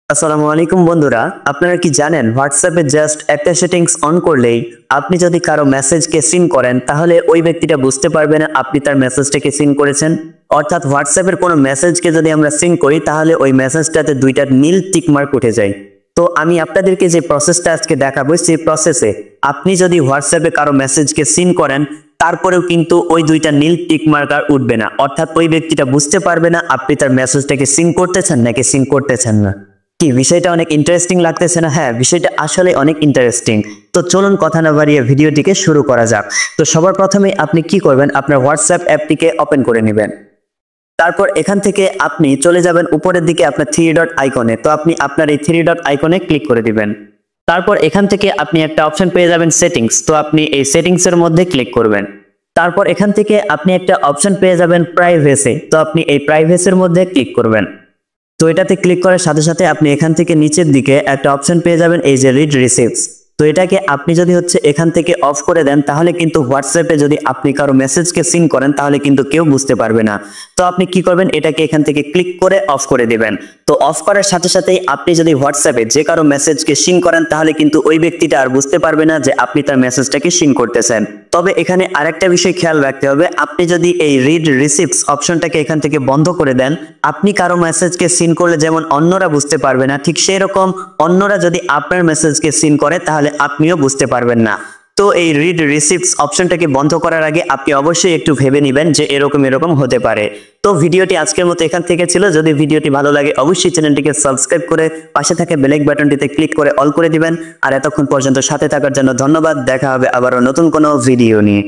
আসসালামু আলাইকুম বন্ধুরা, আপনারা কি জানেন হোয়াটসঅ্যাপে জাস্ট একটা সেটিংস অন করলেই আপনি যদি কারো মেসেজকে সিন করেন তাহলে ওই ব্যক্তিটা বুঝতে পারবে না আপনি তার মেসেজটাকে সিন করেছেন। অর্থাৎ হোয়াটসঅ্যাপের কোনো মেসেজকে যদি আমরা সিন করি তাহলে ওই মেসেজটাতে দুইটা নীল টিক মার্ক উঠে যায়। তো আমি আপনাদেরকে যে প্রসেসটা আজকে দেখাবো সেই প্রসেসে আপনি যদি হোয়াটসঅ্যাপে কারো মেসেজকে সিন করেন তারপরেও কিন্তু ওই দুইটা নীল টিক মার্ক আর উঠবে না, অর্থাৎ ওই ব্যক্তিটা বুঝতে পারবে না আপনি তার মেসেজটাকে সিন করতেছেন নাকি সিন করতেছেন না। কি বিষয়টা অনেক ইন্টারেস্টিং লাগতেছে না? হ্যাঁ, বিষয়টা আসলে অনেক ইন্টারেস্টিং। তো চলুন কথা না বাড়িয়ে ভিডিওটিকে শুরু করা যাক। তো সবার প্রথমে আপনি কি করবেন, আপনার হোয়াটসঅ্যাপ অ্যাপটিকে ওপেন করে নেবেন। তারপর এখান থেকে আপনি চলে যাবেন উপরের দিকে আপনার থ্রি ডট আইকনে। তো আপনি আপনার এই থ্রি ডট আইকনে ক্লিক করে দিবেন। তারপর এখান থেকে আপনি একটা অপশন পেয়ে যাবেন সেটিংস। তো আপনি এই সেটিংস এর মধ্যে ক্লিক করবেন। তারপর এখান থেকে আপনি একটা অপশন পেয়ে যাবেন প্রাইভেসি। তো আপনি এই প্রাইভেসির মধ্যে ক্লিক করবেন। তো এটাতে ক্লিক করার সাথে সাথে আপনি এখান থেকে নিচের দিকে একটা অপশন পেয়ে যাবেন এই যে রিড রিসিভস। তো এটাকে আপনি যদি এখান থেকে অফ করে দেন তাহলে কিন্তু হোয়াটসঅ্যাপে যদি আপনি কারো মেসেজকে সিন করেন তাহলে কিন্তু কেউ বুঝতে পারবে না। তো আপনি কি করবেন, এটাকে এখান থেকে ক্লিক করে অফ করে দিবেন। তো অফ করার সাথে সাথেই আপনি যদি হোয়াটসঅ্যাপে যে কারো মেসেজকে সিন করেন তাহলে কিন্তু ওই ব্যক্তিটা আর বুঝতে পারবে না যে আপনি তার মেসেজটাকে সিন করতেছেন। তবে এখানে আরেকটা বিষয় খেয়াল রাখতে হবে, আপনি যদি এই রিড রিসিভস অপশনটাকে এখান থেকে বন্ধ করে দেন, আপনি কারো মেসেজকে সিন করলে যেমন অন্যরা বুঝতে পারবে না, ঠিক সেই রকম অন্যরা যদি আপনার মেসেজকে সিন করে তাহলে আপনিও বুঝতে পারবেন না। তো এই রিড রিসিভস অপশনটাকে বন্ধ করার আগে আপনি অবশ্যই একটু ভেবে নেবেন যে এরকম হতে পারে। তো ভিডিওটি আজকের মতো এখান থেকে ছিল। যদি ভিডিওটি ভালো লাগে অবশ্যই চ্যানেলটিকে সাবস্ক্রাইব করে পাশে থাকা বেল বাটনটিতে ক্লিক করে অল করে দিবেন। আর এতক্ষণ পর্যন্ত সাথে থাকার জন্য ধন্যবাদ। দেখা হবে আবারও নতুন কোনো ভিডিও নিয়ে।